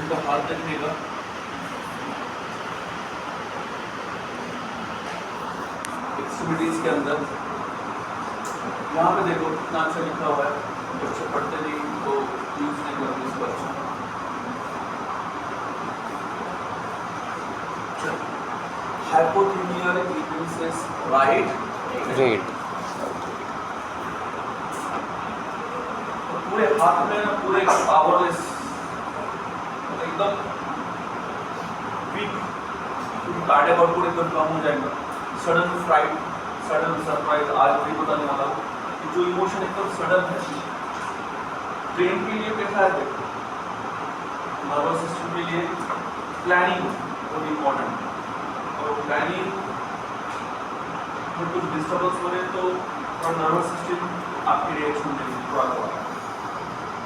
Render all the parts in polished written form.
का हाथ देखिएगा, एक्सट्रीमिटीज के अंदर यहाँ पे देखो कितना अच्छा लिखा हुआ है, बच्चे पढ़ते नहीं तो यूज नहीं करते इसको। अच्छा हाइपोथीनियल इक्विसेस राइट रेट पूरे हाथ में ना पूरे पावरलेस, एकदम वीक, कार्डियक आउटपुट एकदम कम हो जाएगा। सडन फ्राइट, सडन सरप्राइज, आज भी बताने वाला हूँ कि जो इमोशन एकदम सडन है ब्रेन के लिए कैसा है, देखो नर्वस सिस्टम के लिए प्लानिंग बहुत इम्पोर्टेंट, और प्लानिंग में कुछ डिस्टर्बेंस हो रहे तो और नर्वस सिस्टम आपकी रिएक्शन देगी थोड़ा थोड़ा।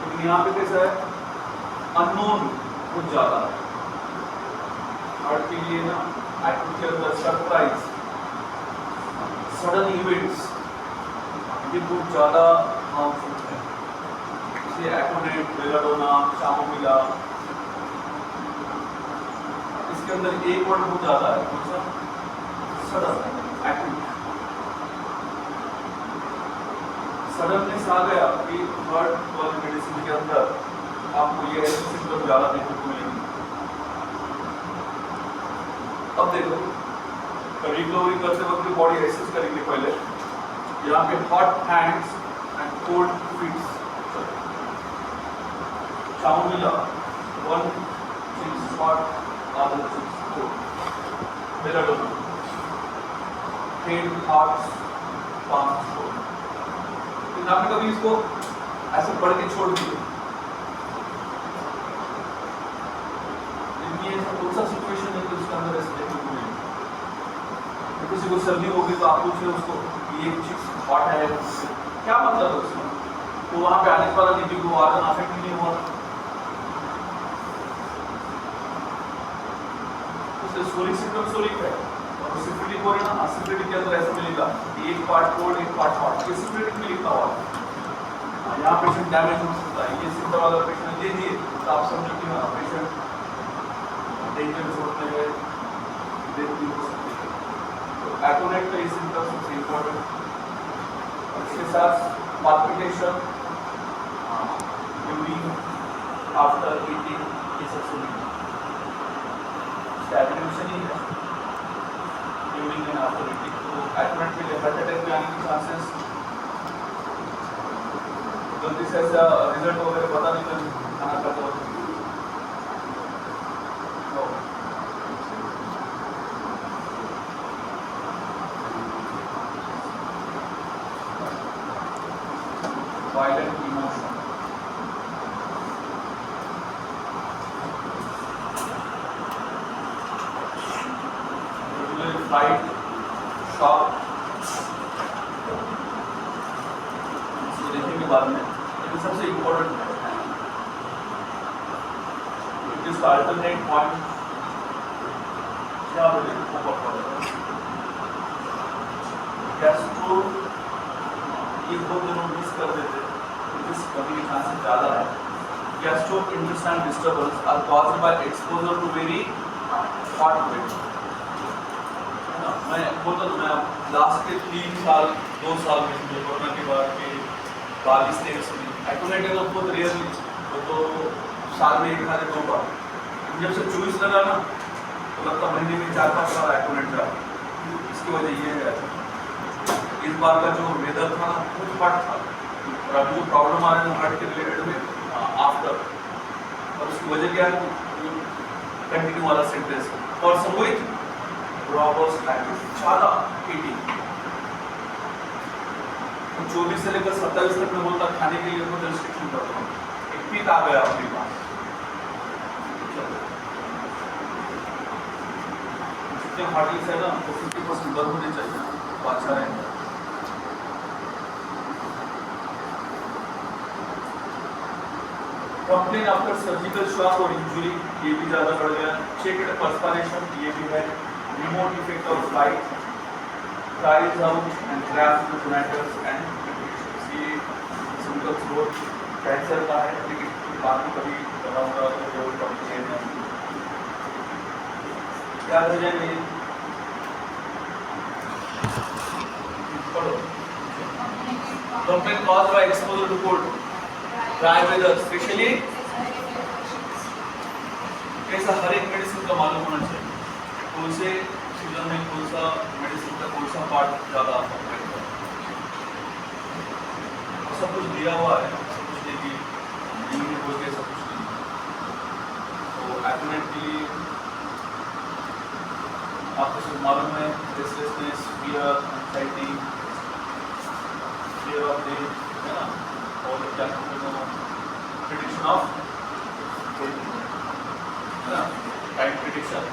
लेकिन यहाँ पे कैसा है, अननोन कुछ ज़्यादा है हार्ट के लिए ना, एक्टिव के अंदर सरप्राइज, सडन इवेंट्स ये बहुत ज़्यादा हार्मफुल है। इसलिए एकोनेट, बेलाडोना, चामोमिला, इसके अंदर एक वर्ड बहुत ज़्यादा है, कौन सा, सडन एक्टिव। सडननेस आ गया कि हार्ट वाली मेडिसिन के अंदर आपको ये ऐसे सिम्टम ज़्यादा देखने को मिलेंगे। अब देखो रिकवरी करते वक्त बॉडी एक्सरसाइज करेंगे पहले, यहाँ पे hot hands and cold feets. Chamomilla 1 6 hot, other 6 cold. Belladonna 10 hot, 5 cold। आपने कभी इसको ऐसे पढ़ के छोड़ दिए, ये कौन सा सिचुएशन है कि उसके अंदर ऐसे देखने को मिलेगा। किसी को सर्दी होगी तो आप पूछे उसको ये चीज हॉट है, क्या मतलब है उसका, तो वहां पे आने वाला लिपि को आर्गन अफेक्ट नहीं हुआ, उससे सोलिक सिम्टम सोलिक है, और सिम्प्लिटिक हो रही है ना, सिम्प्लिटिक के अंदर ऐसा मिलेगा कि एक पार्ट कोल्ड एक पार्ट हॉट, ये सिम्प्लिटिक में लिखा हुआ है। यहाँ पेशेंट डैमेज हो सकता है, ये सिम्टम वाला पेशेंट दे दिए तो आप समझो कि हाँ पेशेंट डेंजर जोन में है, डेथ भी हो सकती है। तो एकोनेट का ये सिम्टम सबसे इम्पोर्टेंट। इसके साथ पाल्पिटेशन ड्यूरिंग आफ्टर ईटिंग, ये सबसे स्टैग्नेशन ही है ड्यूरिंग एंड आफ्टर ईटिंग। तो एकोनेट के लिए हार्ट अटैक भी आने की चांसेस, गलती से ऐसा रिजल्ट वगैरह पता नहीं चल खाना खाता हो वायलेंट इमोशन, फ्लाइट, शॉक, इसको देखेंगे बाद में, लेकिन सबसे इम्पोर्टेंट है जिसका अल्टरनेट पॉइंट क्या गैस्ट्रो, ये दो दोनों मिस कर देते जिस कभी के चांसेस ज़्यादा है। Gastrointestinal disturbance are caused by exposure to very hot wet, है ना। मैं बोलता हूँ, मैं लास्ट के 3 साल 2 साल में कोरोना के बाद के 22-23 में एकोनेट है बहुत रेयरली, तो साल में 1 आधे 2 बार, जब से 24 लगा ना तो लगता महीने में 4-5 बार एकोनेट का। इसकी वजह ये है इस बार का जो वेदर था ना बहुत हॉट था, और अभी जो प्रॉब्लम आ रहा है हार्ट के रिलेटेड में आफ्टर, और उसकी वजह क्या है, कंटिन्यू वाला सिकनेस और संभवित रॉबर्स ज़्यादा ईटिंग। 24 से लेकर 27 तक में बोलता खाने के लिए कुछ रिस्ट्रिक्शन करता हूँ, एक पीक आ गया अपने पास, जितने हार्टलेस है ना वो 50% गर्म होने चाहिए तो अच्छा रहेगा। कंप्लेन आफ्टर सर्जिकल शॉक और इंजुरी, ये भी ज़्यादा बढ़ गया। चेक्ड पर्सपिरेशन, ये भी है। Remote effect of flight, cries out and grabs the matters and ये सिम्टम्स बहुत कैंसर का है, लेकिन बाकी कभी बनाऊंगा तो जरूर कॉम्प्लिकेट है, याद रह जाएंगे। पढ़ो। Complaint caused by exposure to cold, dry weather, especially कैसा हर एक मेडिसिन का मालूम होना चाहिए कौन से सीजन में कौन सा मेडिसिन का कौन सा पार्ट ज़्यादा अफेक्ट है, सब कुछ दिया हुआ है, सब कुछ देखिए नहीं बोल के सब कुछ नहीं, तो एक्यूरेटली आपको सब मालूम है। Restlessness, fear, anxiety, fear of death, है ना, और क्या प्रिडिक्शन ऑफ टाइम प्रिडिक्शन,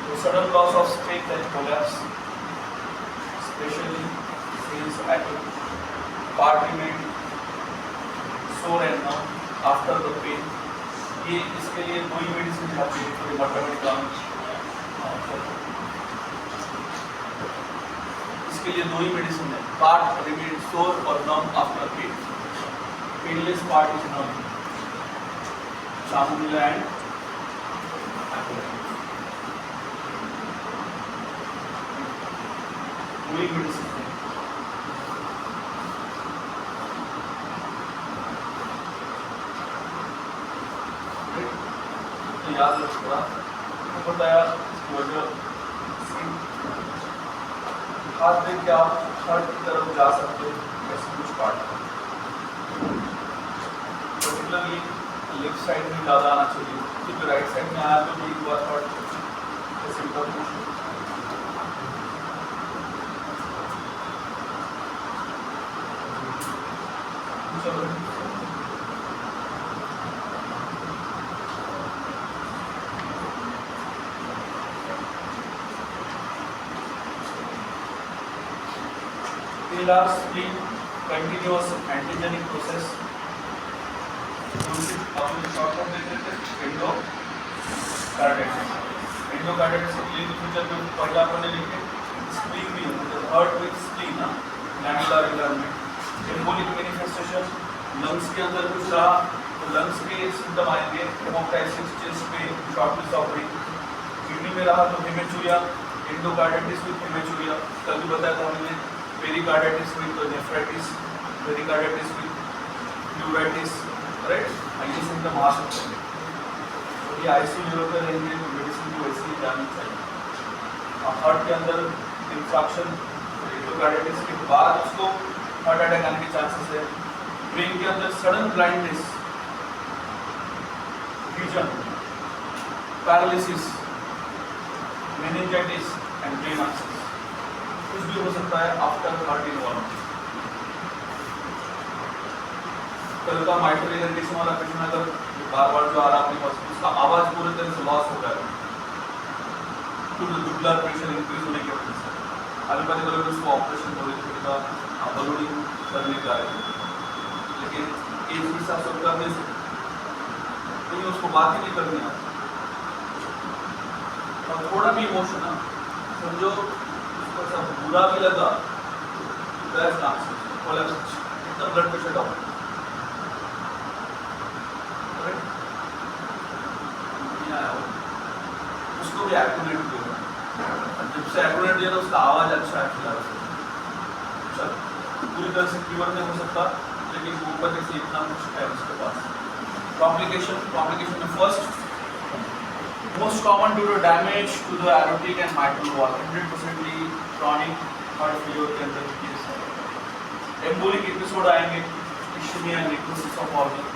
तो sudden loss of strength and collapse, specially since acute part remain sore and numb after the pain, ये इसके लिए दो ही मेडिसिन आती है थोड़ी मोटामोटी काम, इसके लिए दो ही मेडिसिन है, पार्ट रिमेन सोर और numb after pain, painless part is numb, चामुंडा एंड वही मेडिसिन है। तो याद रखिएगा, बताया इसकी वजह हाथ में क्या हर्ट की तरफ जा सकते हैं ऐसे कुछ पार्ट, पर्टिकुलरली लेफ्ट साइड में ज़्यादा आना चाहिए, क्योंकि राइट साइड में आया तो भी एक बार हर्ट ऐसे ऊपर कुछ Sleep continuous antigenic process, अपने शॉर्ट फॉर्म देते थे एंडोकार्डाइटिस, एंडोकार्डाइटिस के लिए फ्यूचर में पहला अपने लिखे स्प्लीन भी होता है, हार्ट विद स्प्लीन ना glandular environment, embolic manifestation, lungs के अंदर कुछ रहा तो लंग्स के सिम्टम आएंगे, हेमोक्राइसिस, chest pain, shortness of breath, kidney में रहा तो हेमेचूरिया, एंडोकार्डाइटिस विद हेमेचूरिया, कल भी बताया था हमने, pericarditis with nephritis, pericarditis with प्लूराइटिस, right, ये सिम्टम आ सकते हैं, तो ये आईसीयू लेवल पर रहेंगे तो मेडिसिन को वैसे ही जानी चाहिए। हार्ट के अंदर इंफ्रैक्शन, पेरिकार्डाइटिस के बाद उसको हार्ट अटैक आने के चांसेस है, ब्रेन के अंदर sudden blindness, vision, paralysis, meningitis and brain abscess, कुछ भी हो सकता है आफ्टर हार्ट इन्वॉल्वमेंट। कल का माइट्रल इरिटेशन वाला पेशेंट अगर बार बार जो आ रहा अपने पास उसका आवाज पूरे तरह से लॉस हो गया तो ब्लड प्रेशर इंक्रीज होने की वजह से अभी पता चला कि उसको ऑपरेशन का बलूडिंग करने का है, लेकिन एज के हिसाब से कर नहीं सकते, लेकिन उसको बात ही नहीं करनी है, और थोड़ा भी इमोशन ना समझो उसको ऐसा बुरा भी लगा एकदम ब्लड प्रेशर डाउन, उसको भी एक्यूरेट दिया, जब से एक्यूरेट दिया तो उसका आवाज अच्छा है फिलहाल, चल पूरी तरह से क्लियर नहीं हो सकता, लेकिन ऊपर से इतना कुछ है उसके पास। कॉम्प्लिकेशन में first most common due to damage to the aortic and mitral wall, 100% chronic heart failure के अंदर केस है। एम्बोलिक एपिसोड आएंगे, ischaemia and necrosis of organ,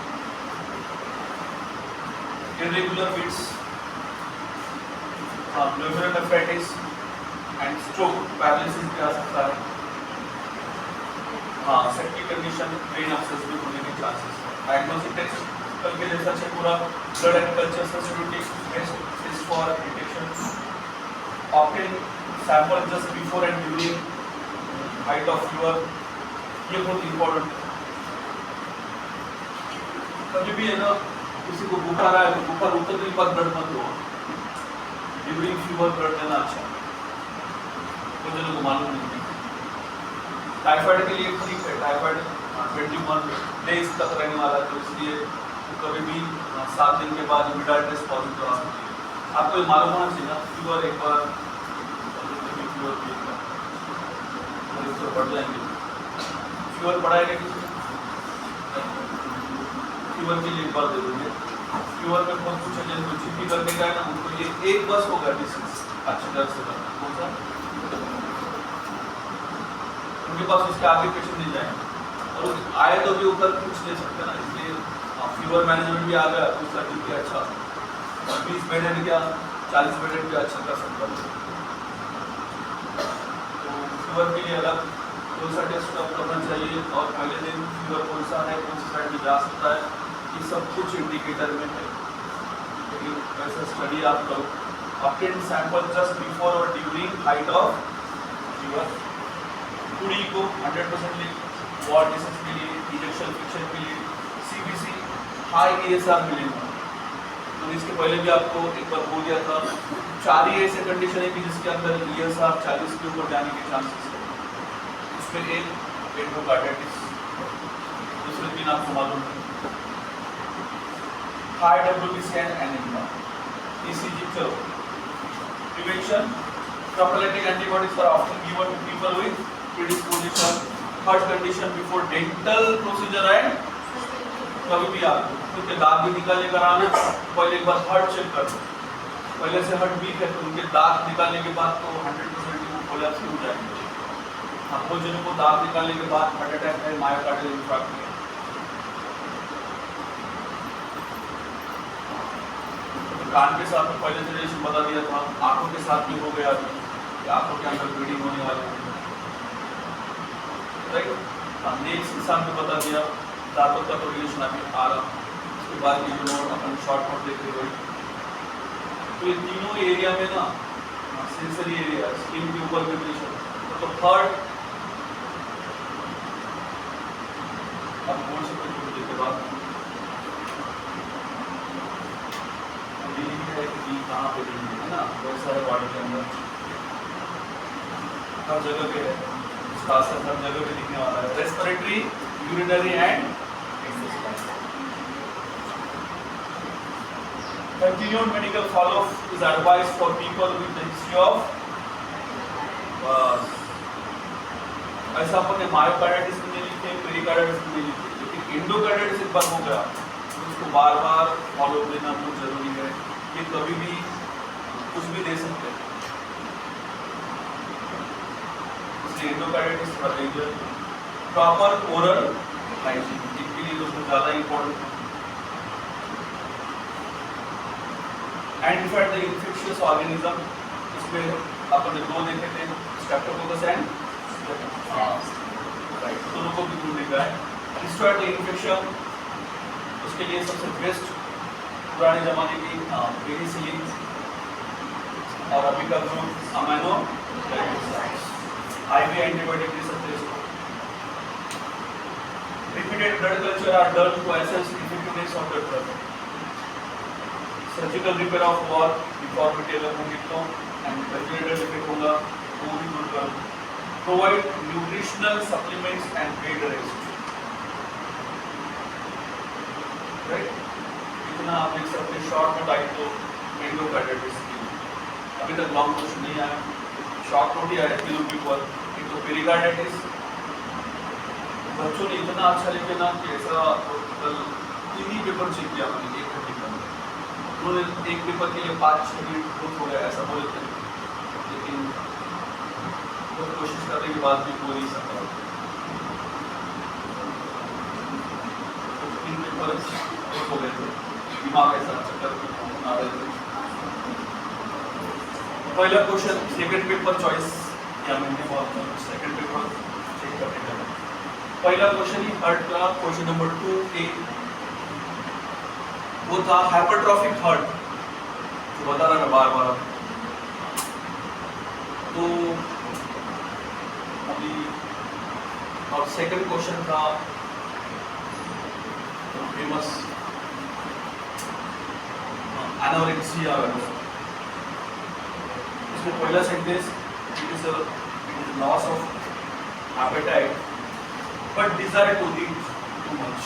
irregular beats, glomerulonephritis and stroke, paralysis भी आ सकता है, हाँ सेप्टिक कंडीशन, ब्रेन एक्सेस भी होने के चांसेस है। डायग्नोस्टिक टेस्ट कल के जैसा चेक पूरा blood and culture sensitivity test for detection, obtain sample just before and during height of fever, ये बहुत इंपॉर्टेंट है। कभी भी है ना किसी को बुखार आए तो बुखार उतरने के बाद ब्लड मत लो, ड्यूरिंग फीवर ब्लड लेना अच्छा है, कुछ लोगों को मालूम नहीं। टाइफाइड के लिए ठीक है, टाइफाइड डेज तक रहने वाला है, तो इसलिए कभी भी 7 दिन के बाद इमीडिएट टेस्ट पॉजिटिव आ सकती है। आपको ये मालूम होना चाहिए ना, फीवर एक बार फीवर बढ़ जाएंगे, फीवर बढ़ाएगा कि फीवर के लिए एक बार दे देंगे। फीवर में बहुत कुछ है, जैसे छिपी करने का है ना, उनको ये एक बस होगा डिसीज अच्छी तरह से करना। कौन सा? उनके पास उसके आगे पेशेंट नहीं जाएंगे, और आए तो भी ऊपर कुछ ले सकते ना, इसलिए फीवर मैनेजमेंट भी आ गया तो उसका भी अच्छा 20 बेडेड या 40 बेडेड भी अच्छा कर सकता है। तो फीवर के लिए अलग कौन सा टेस्ट अब करना चाहिए, और पहले दिन फीवर कौन सा है, कौन सी साइड में जा सकता है, ये सब कुछ इंडिकेटर में है। लेकिन वैसा स्टडी आप करो, obtain sample just before or during height of fever। पूरी को 100% वॉर डिसीज के लिए, इंजेक्शन फिक्शन के लिए, सीबीसी हाई ESR मिलेगा। तो इसके पहले भी आपको एक बार बोल दिया था, 4 ही ऐसे कंडीशन है कि जिसके अंदर ESR 40 के ऊपर जाने के चांसेस है। इसमें एक एंडोकार्डाइटिस, दूसरे 3 आपको मालूम है, high WBC and anaemia, ECG। चलो prevention, prophylactic antibiotics are often given to people with predisposition, heart condition before dental procedure and कभी भी आप उनके दांत भी निकालने का आना, पहले एक बार हार्ट चेक कर लो, पहले से हार्ट वीक है तो उनके दांत निकालने के बाद तो 100% वो कोलैप्स हो जाएंगे। वो जिनको दांत निकालने के बाद हार्ट अटैक है, मायोकार्डियल इंफार्क्ट है। कान के साथ में पहले जनरेशन बता दिया था, आंखों के साथ भी हो गया अभी, आंखों के अंदर ब्लीडिंग होने वाली है, राइट। नेक्स्ट इंसान को बता दिया, दांतों का तो रिलेशन अभी आ रहा, उसके बाद ये जो नोट अपन शॉर्ट नोट देख रहे हो, तो ये तीनों एरिया में ना सेंसरी एरिया, स्किन के ऊपर भी रिलेशन, तो थर्ड अब बोल सकते हो थोड़ी देर के बाद कहाँ पे है ना, बहुत सारे बॉडी के अंदर हर जगह पे है, उसका असर हर जगह पे दिखने वाला है। Respiratory, urinary and continued medical follow-up is advised for people with the history of ऐसा अपन ने मायोकार्डाइटिस में नहीं लिखे, पेरिकार्डाइटिस में नहीं लिखे, लेकिन एंडोकार्डाइटिस एक बार हो गया तो उसको बार-बार फॉलो देना बहुत जरूरी है। ये कभी भी कुछ भी दे सकते हैं, इसलिए एंडोकार्डाइटिस का डेंजर। प्रॉपर ओरल हाइजीन इसके लिए तो ज़्यादा इम्पोर्टेंट है। आइडेंटिफाइड द इन्फेक्शियस ऑर्गेनिज्म, इसमें अपन ने 2 देखे थे, स्ट्रेप्टोकोकस एंड राइट, दोनों को भी दूर देखा है। डिस्ट्रॉय द इन्फेक्शन, उसके लिए सबसे बेस्ट पुराने जमाने की पेनिसिलिन और अभी का ग्रुप अमाइनो आईवी एंटीबायोटिक दे सकते हैं इसको। Repeated blood culture are done to assess effectiveness of the drug. Surgical repair of wall deformity अगर होंगे तो एंड वेंटिलेटर डिफेक्ट होगा तो भी दूर कर। Provide nutritional supplements and bed rest, right. इतना आप देख सकते हैं शॉर्ट नोट आई तो एंडोकार्डाइटिस की, अभी तक लॉन्ग क्वेश्चन नहीं आया, शॉर्ट नोट ही आया तीनों के ऊपर। एक तो पेरिकार्डाइटिस, बच्चों ने इतना अच्छा लिखे ना कि ऐसा कल 3 ही पेपर चेक किया मैंने एक घंटे के अंदर, उन्होंने एक पेपर के लिए 5-6 मिनट बहुत हो गया ऐसा बोले थे, लेकिन बहुत कोशिश करने के बाद भी हो नहीं सका। 3 पेपर हो गए थे, दिमाग ऐसा चक्कर आ रहे थे। पहला क्वेश्चन सेकंड पेपर चॉइस या मैंने बहुत सेकंड पेपर चेक करने का पहला क्वेश्चन ही हार्ट का क्वेश्चन नंबर 2A वो था हाइपरट्रॉफिक हार्ट, जो बता रहा मैं बार-बार। तो अभी और सेकंड क्वेश्चन था फेमस एनोरेक्सिया। इसमें पहला sentence it is loss of appetite but desire to eat, too much.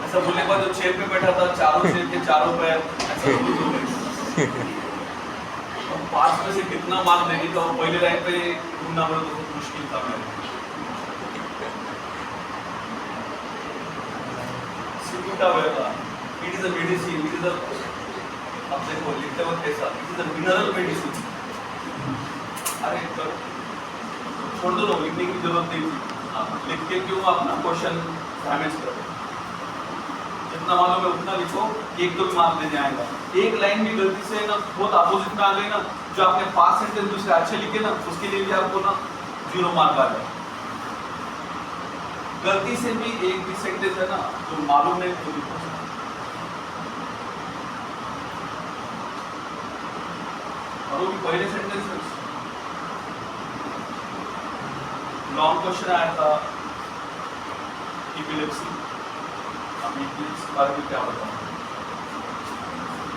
ऐसा बोलने के बाद जो चेयर पे बैठा था, चारों चेयर के चारों पैर ऐसा लूज हो गए। और 5 में से कितना मार्क देगी तो पहले लाइन पे ढूंढना तो बहुत मुश्किल था मेरे लिए। सिकुटा वेगा, it is a medicine, it is a, अब देखो लिखते वक्त कैसा, it is a mineral medicine. अरे तो छोड़ दो लोग, लिखने की जरूरत नहीं थी। लिख के क्यों अपना क्वेश्चन डैमेज करो? जितना मालूम है उतना लिखो, एक तो भी मार्क देने आएगा। एक लाइन भी गलती से ना बहुत अपोजिट में आ गई ना, जो आपने 5 सेंटेंस दूसरे अच्छे लिखे ना, उसके लिए भी आपको ना 0 मार्क आ जाए। गलती से भी एक भी सेंटेंस है ना जो मालूम नहीं तो लिखो। और वो भी पहले सेंटेंस में लॉन्ग क्वेश्चन आया था इपिलेप्सी। अब इपिलेप्सी बारे में क्या बताऊं?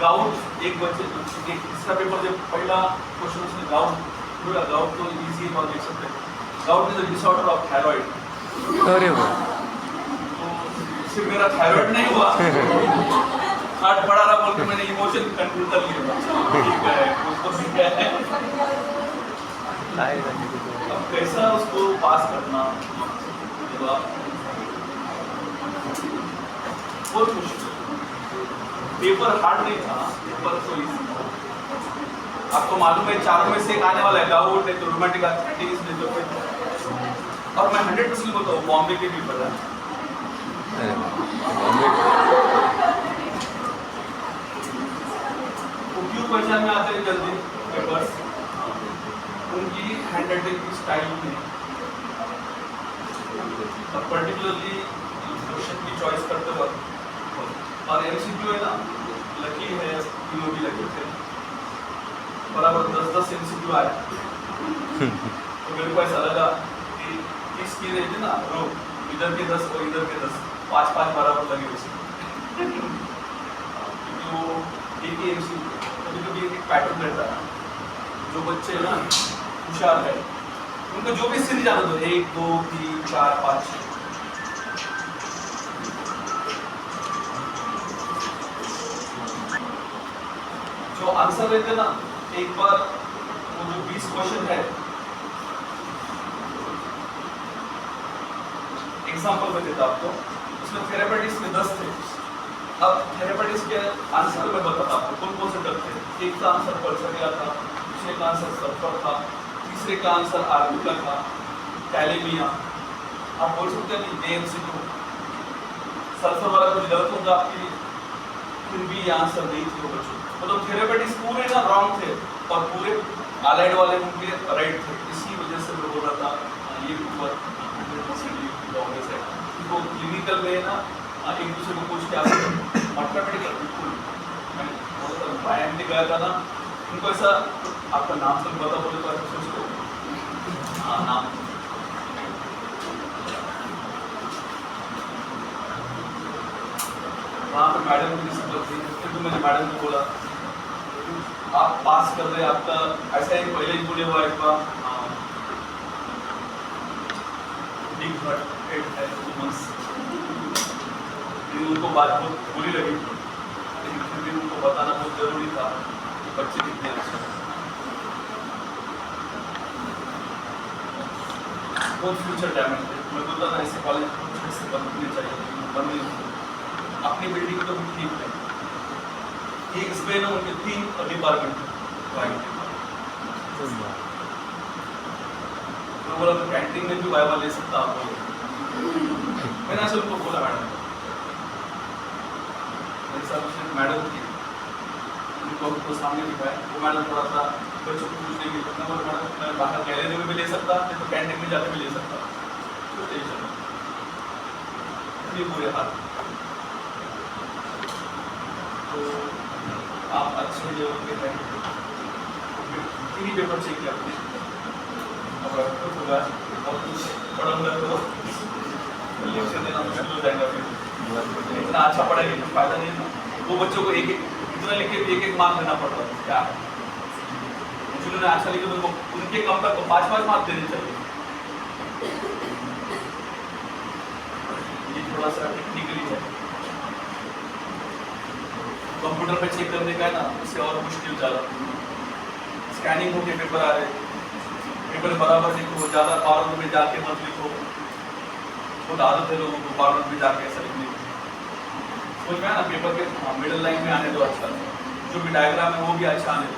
गाउट एक बच्चे एक इसका पेपर जब पहला क्वेश्चन उसने गाउट बोला, गाउट तो इजी है और देख सकते हैं। Gout is a disorder of thyroid. अरे वाह, तो सिर्फ मेरा थायराइड नहीं हुआ, हार्ट बढ़ा रहा बोल के मैंने इमोशन कंट्रोल कर लिया। ठीक है, उसको ठीक है। अब कैसा उसको पास करना बहुत मुश्किल। पेपर हार्ड नहीं था, पेपर तो इजी था। आपको मालूम है चारों में से एक आने वाला है, गाउट है तो रोमांटिक एक्टिविटीज में जो। और मैं 100% बताऊँ, बॉम्बे के भी पता है। क्यों पहचान में आते हैं जल्दी पेपर्स? उनकी हैंड राइटिंग की स्टाइल में और पर्टिकुलरली क्वेश्चन की चॉइस करते वक्त। और एमसीक्यू है ना, लकी है, तीनों भी लगे थे, बराबर 10-10 एमसीक्यू आए। तो मेरे को ऐसा लगा कि इसकी रहती ना रो, इधर के 10 और इधर के 10, 5-5 बराबर लगे उसे। क्योंकि वो एक ही एमसीक्यू, कभी-कभी एक पैटर्न रहता है। जो बच्चे ना होशियार है उनको जो भी सीरीज आना दो, 1 2 3 4 5 6, जो आंसर रहते ना, एक बार वो जो 20 क्वेश्चन है, एग्जाम्पल में देता आपको, उसमें थेरेपेटिक्स में 10 थे। अब थेरेपेटिक्स के आंसर में बताता आपको कौन कौन से डर थे। एक का आंसर पल्सरिया था, दूसरे का आंसर सल्फर था, तीसरे का आंसर आर्गुला था, कैलेमिया। आप बोल सकते हैं कि एमसीक्यू सल्फर वाला कुछ गलत होगा आपकी, फिर भी ये आंसर नहीं थे वो बच्चों। मतलब थेरेपेटिक्स पूरे ना रॉन्ग थे और पूरे अलाइड वाले उनके राइट थे। इसी वजह से मैं बोल रहा था ये पेपर 100% लॉन्ग है। तो क्लिनिकल में ना एक दूसरे को पूछ के आते ऑटोमेटिकली बिल्कुल बायन में गया था ना, उनको ऐसा आपका नाम तक बता बोले तो ऐसा सोच लो। हाँ, नाम वहाँ पे मैडम की डिसिप्लिन थी। फिर तो मैंने मैडम को बोला आप पास कर रहे, आपका ऐसा ही पहले ही बोले हुआ एक बार बिग हर्ट है उनको बात बहुत बुरी लगी, लेकिन फिर भी उनको बताना बहुत जरूरी था कि बच्चे कितने अच्छे हैं। बहुत फ्यूचर टैलेंट है। मैं बोलता ना ऐसे कॉलेज से बनने चाहिए, बनने अपनी बिल्डिंग तो भी ठीक है। एक इसमें ना उनके 3 डिपार्टमेंट तो बोला तो कैंटीन में भी वाइवा ले सकता आपको। मैंने ऐसे उनको बोला मैडम थी, उनको सामने दिखाया। वो मैडम थोड़ा सा बच्चों को पूछने की मैडम मैं बाहर गैलरी में भी ले सकता, नहीं तो कैंटीन में जाके भी ले सकता। तो ये बुरे हाल। तो आप अच्छे लेवल पे हैं, 3 ही पेपर चेक किया आपने और खुद होगा और कुछ पढ़ूंगा तो लेक्चर देना मुश्किल हो जाएगा। फिर इतना अच्छा पढ़ाई तो फायदा नहीं था। वो बच्चों को एक इतना लिख के 1-1 मार्क देना पड़ता है। क्या जिन्होंने अच्छा लिखे तो उनके कम तक 5-5 मार्क देने चाहिए। थोड़ा सा टेक्निकली है, कंप्यूटर पे चेक करने का है ना, उससे और मुश्किल ज़्यादा। स्कैनिंग होके पेपर आ रहे, पेपर बराबर लिखो, ज़्यादा कॉर्नर में जाके मत लिखो, बहुत आदत है लोगों को कॉर्नर में जाके ऐसा लिखने की। समझ में ना, पेपर के मिडल लाइन में आने दो, अच्छा जो भी डायग्राम है वो भी अच्छा आने दो,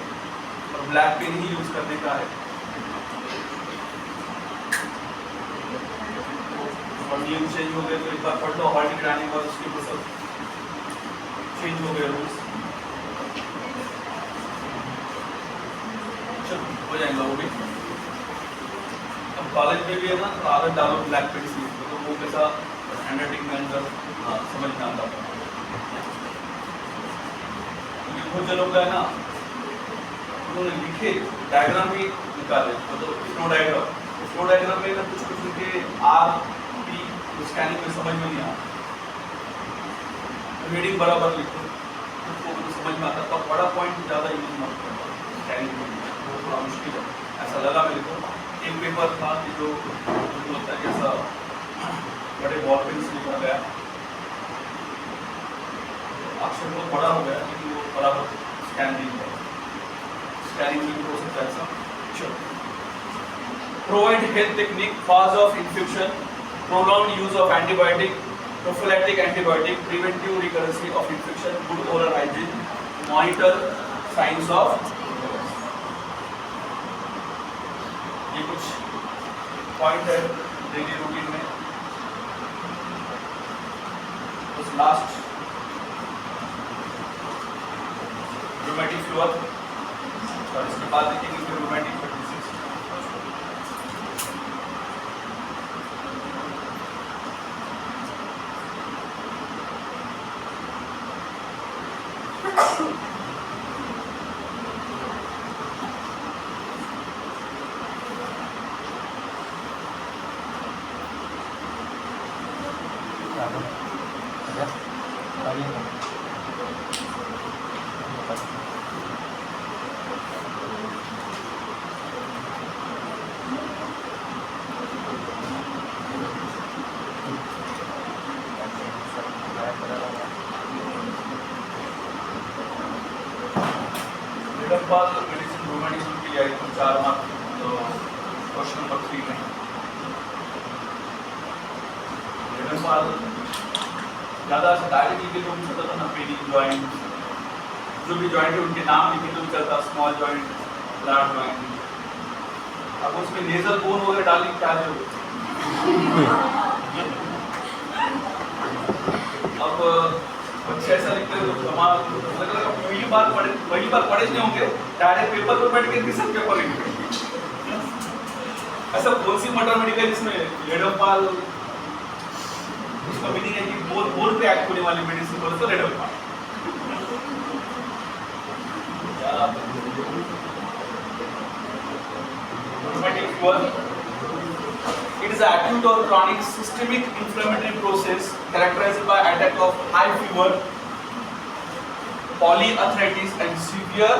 और ब्लैक पेन ही यूज़ करने का है। और नियम चेंज हो गए तो एक बार पढ़ लो, हॉल टिकट आने के बाद उसके ऊपर सब चेंज हो गए रूल्स, चलो हो जाएगा वो भी। अब कॉलेज में भी है ना, तो आदत डालो ब्लैक पेन से, तो वो कैसा हैंडराइटिंग में अंदर समझ में आता है। बहुत जनों का है ना, उन्होंने लिखे डायग्राम भी निकाले, मतलब फ्लो डायग्राम में ना कुछ उनके आर पी स्कैनिंग में समझ में नहीं आता, रीडिंग बराबर लिखो तो समझ में आता, तो बड़ा पॉइंट ज़्यादा यूज मत करो स्कैनिंग में, वो थोड़ा मुश्किल है, ऐसा लगा मेरे को। एक पेपर था कि जो होता है ऐसा बड़े बॉल पेन से लिखा गया, अक्षर बहुत बड़ा हो गया, लेकिन वो बराबर स्कैन नहीं हुआ, स्कैनिंग में भी हो सकता है ऐसा। चलो, provide health technique, cause of infection, prolonged use of antibiotic, prophylactic antibiotic, preventive recurrence of infection, good oral hygiene, monitor signs of, ये कुछ पॉइंट है डेली रूटीन में। बस लास्ट रूमेटिक फीवर, और इसके बाद देखेंगे फिर रूमेटिक डिसीज। मेडिसिन रूमेटिज्म के लिए आई थी 4 मार्क, तो क्वेश्चन नंबर 3 में ज़्यादा डायरेक्ट लिखे तो चलता था ना, पेनी जॉइंट, जो भी जॉइंट है उनके नाम लिखे तो चलता, स्मॉल जॉइंट, लार्ज जॉइंट। अब उसमें नेजल बोन वगैरह डाली क्या जो अब बच्चे ऐसा लिखते हैं तो हमारा पहली बार पढ़े नहीं होंगे, डायरेक्ट पेपर पर बैठ के किसी पेपर लिखते ऐसा कौन सी मटर मेडिकल इसमें लेडोपाल, उसका मीनिंग है कि बोल पे एक्ट होने वाली मेडिसिन बोले तो लेडोपाल। It is an acute or chronic systemic inflammatory process characterized by attack of high fever, polyarthritis and severe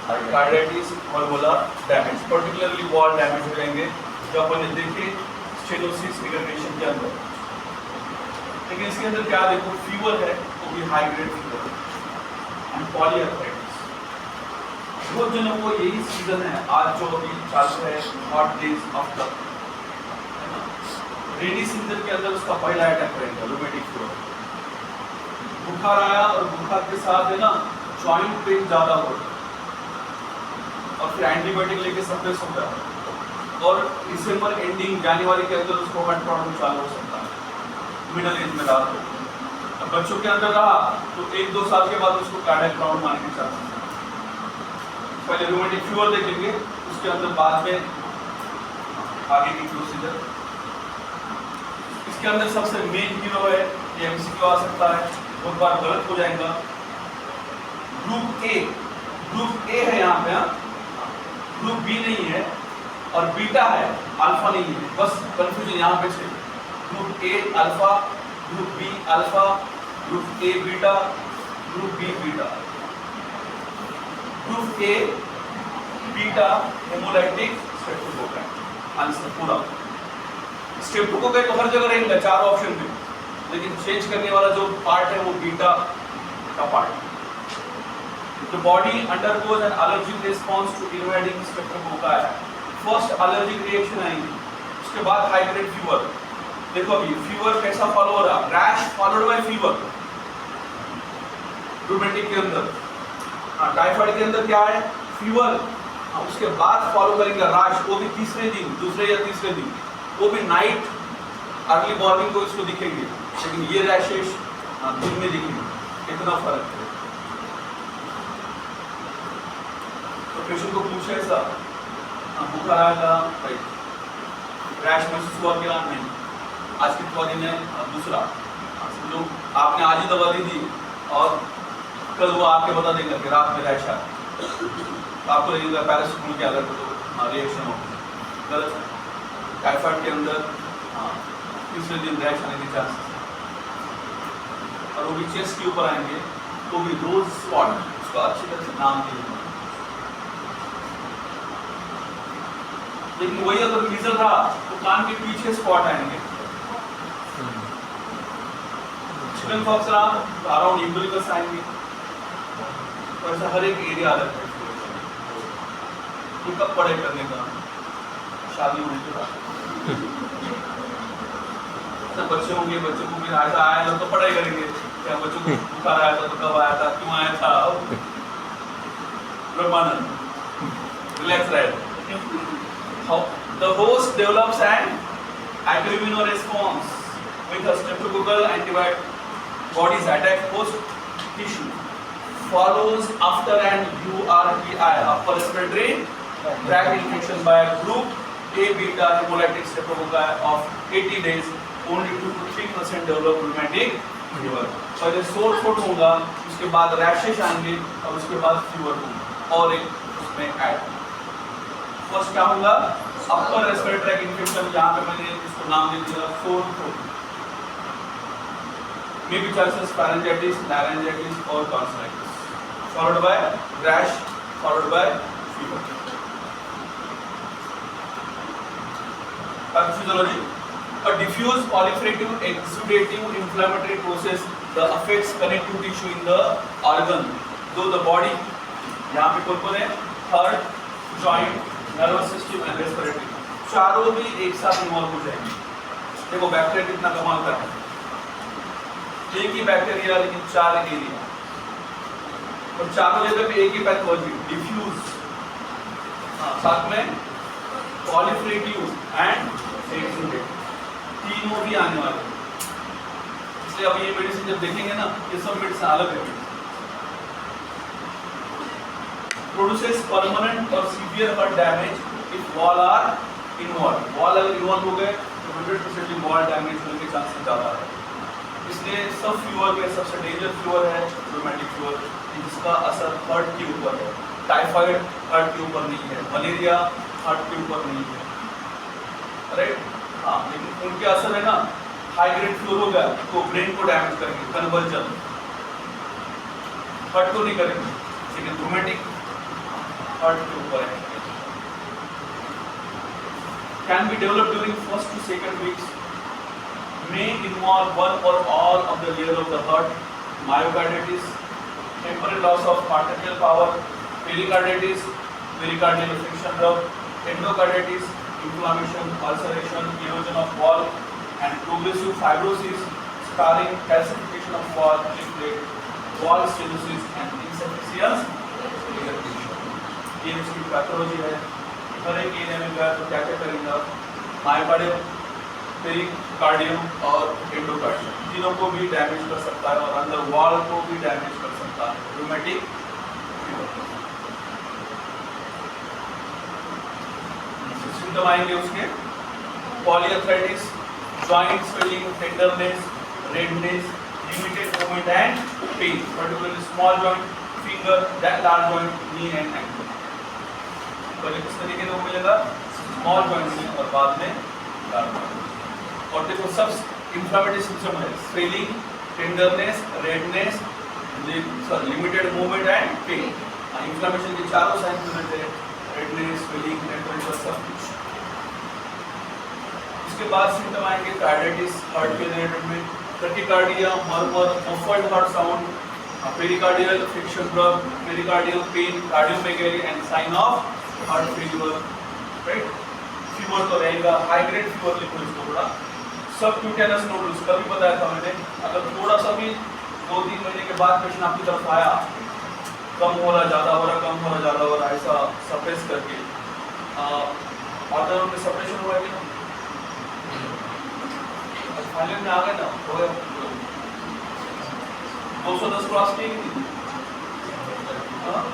carditis, valvular damage, particularly wall damage हो जाएंगे जो अपन देखे स्टेनोसिस निगर्नेशन के अंदर। लेकिन इसके अंदर क्या देखो, फीवर है वो भी high grade fever and polyarthritis. बहुत जनों को यही सीजन है आज जो अभी चाल रहा है, hot days of the rainy season के अंदर उसका पहला अटैक रहेगा रूमेटिक फीवर। बुखार आया और बुखार के साथ है ना जॉइंट पेन ज्यादा हो रहा है और फिर एंटीबायोटिक लेके सप्रेस होता है और दिसंबर एंडिंग जनवरी के अंदर उसको हार्ट प्रॉब्लम चालू हो सकता है मिडिल एज में रहा तो। अब बच्चों के अंदर रहा तो 1-2 साल के बाद उसको कार्डियक प्रॉब्लम आने के चांस है। पहले रूमेटिक फीवर देखेंगे, उसके अंदर बाद में आगे की प्रोसीजर। इसके अंदर सबसे मेन हीरो है, ये एमसीक्यू आ सकता है, बहुत बार गलत हो जाएगा। ग्रुप ए है यहाँ पे, ग्रुप बी नहीं है और बीटा है, अल्फा नहीं है, बस कंफ्यूजन यहाँ पे है। Group A alpha, group B alpha, group A beta, group B beta. Group A beta haemolytic streptococci, answer पूरा। स्ट्रेप्टोकोकाई तो हर जगह रहेंगे 4 ऑप्शन में, लेकिन चेंज करने वाला जो पार्ट है वो बीटा का part. The body undergoes an allergic response to invading streptococci. First allergic reaction आएंगी, उसके बाद हाई ग्रेड फीवर। देखो अभी फीवर कैसा फॉलो हो रहा, rash followed by fever rheumatic के अंदर। टाइफाइड के अंदर क्या है, फीवर, उसके बाद फॉलो करेंगे रैश, वो भी तीसरे दिन, दूसरे या तीसरे दिन, वो भी नाइट अर्ली मॉर्निंग को इसको दिखेंगे, लेकिन ये रैशेस दिन में दिखेंगे। कितना फर्क है। तो पेशेंट को पूछे ऐसा, बुखार आया था भाई, रैश महसूस हुआ क्या, नहीं, आज कितना दिन है, दूसरा, समझो आपने आज ही दवा दी थी और कल वो आपके बता देंगे कि रात में रैश आया, तो आपको लगेगा पैरासिटामोल के अगर तो रिएक्शन हो, गलत। टाइफाइड के अंदर तीसरे दिन रैश आने के चांसेस, और वो भी चेस्ट के ऊपर आएंगे, वो भी रोज स्पॉट, उसका अच्छी तरह से नाम दिया। लेकिन वही अगर मीजल रहा तो कान के पीछे स्पॉट आएंगे, चिकन पॉक्स रहा अराउंड इम्बिलिकस आएंगे, तो ऐसा हर एक एरिया अलग है। कब पढ़ाई करने का, शादी होने के बाद बच्चे होंगे, बच्चों को भी ऐसा आया तो पढ़ाई करेंगे, क्या बच्चों को बुखार आया था तो कब आया था, क्यों आया था, ब्रह्मानंद रिलैक्स रहे। How the host develops an agglutinin with a streptococcal antibodies attack host tissue, follows after an URTI, upper respiratory tract infection by a group A beta hemolytic streptococci of 80 days, only 2 to 3% develop rheumatic fever। पहले sore throat होगा, उसके बाद rashes आएंगे और उसके बाद fever होगा, और एक उसमें ऐड। फर्स्ट क्या होगा, अपर रेस्पिरेटरी ट्रैक्ट इन्फेक्शन, यहाँ पे मैंने इसको नाम दे दिया sore throat, may be chances pharyngitis, laryngitis और tonsillitis, followed by rash, followed by fever. Pathophysiology, a diffuse proliferative exudative inflammatory process that affects connective tissue in the organ, though the body, यहाँ पे कौन है, heart, joint, nervous system and respiratory, चारों भी एक साथ involve हो जाएंगे। देखो बैक्टीरिया कितना कमाल का है, एक ही बैक्टीरिया लेकिन 4 एरिया, और चारों जगह पे एक ही पैथोलॉजी, डिफ्यूज, साथ में proliferative एंड exudative, तीनों भी आने वाले हैं। इसलिए अब ये मेडिसिन जब देखेंगे ना, ये सब मेडिसिन अलग है। Produces permanent or severe heart damage if wall are involved। wall अगर involved हो गए तो 100% wall damage होने के चांसेस ज़्यादा है। इसलिए सब फीवर में सबसे डेंजर फीवर है रूमेटिक फीवर, जिसका असर हार्ट के ऊपर है। टाइफाइड हार्ट के ऊपर नहीं है, मलेरिया हार्ट के ऊपर नहीं है, राइट। हाँ, लेकिन उनके असर है ना, हाई ग्रेड फीवर हो गया तो ब्रेन को डैमेज करेंगे, कन्वर्जन, हार्ट को नहीं करेंगे, लेकिन रूमेटिक हार्ट के ऊपर है। Can be developed during first to second weeks, may involve one or all of the layer of the heart, myocarditis, temporary loss of arterial power, pericarditis, pericardial infection rub, endocarditis, inflammation, ulceration, erosion of wall, and progressive fibrosis, scarring, calcification of wall, platelet, wall stenosis, and insufficiency। ये इसकी pathology है। हर एक area में गया तो क्या क्या करेंगे, मायोकार्डियम, पेरिकार्डियम और एंडोकार्डियम, तीनों को भी डैमेज कर सकता है और अंदर वॉल को भी डैमेज कर सकता है रूमेटिक फीवर। सिम्टम आएंगे उसके, polyarthritis, joint swelling, tenderness, redness, limited movement and pain, particularly small joint, finger, large joint, knee and ankle. पहले किस तरीके से वो मिलेगा, स्मॉल जॉइंट में और बाद में लार्ज जॉइंट। और देखो सब इंफ्लेमेटरी सिस्टम है, swelling, tenderness, redness, limited movement and pain. Inflammation के चारों साइन प्रेजेंट है, रेडनेस, स्वेलिंग, टेंडरनेस, सब कुछ। इसके बाद सिम्टम आएंगे कार्डिटिस, हार्ट के रिलेटेड में, tachycardia, murmur, muffled heart sound, pericardial friction rub, pericardial pain, cardiomegaly and sign of heart failure, right? Fever तो रहेगा, हाई ग्रेड फीवर लिखो इसको थोड़ा। सबक्यूटेनस नोडुल्स कभी बताया था मैंने, अगर थोड़ा सा भी 2-3 महीने के बाद पेशेंट आपकी तरफ आया, कम हो रहा ज़्यादा हो रहा, कम हो रहा ज़्यादा हो रहा, ऐसा सप्रेस करके ऑर्डर में सप्रेशन हुआ है कि ना, फाइनल में आ गए ना, हो गया 210 क्रॉस किए कि नहीं?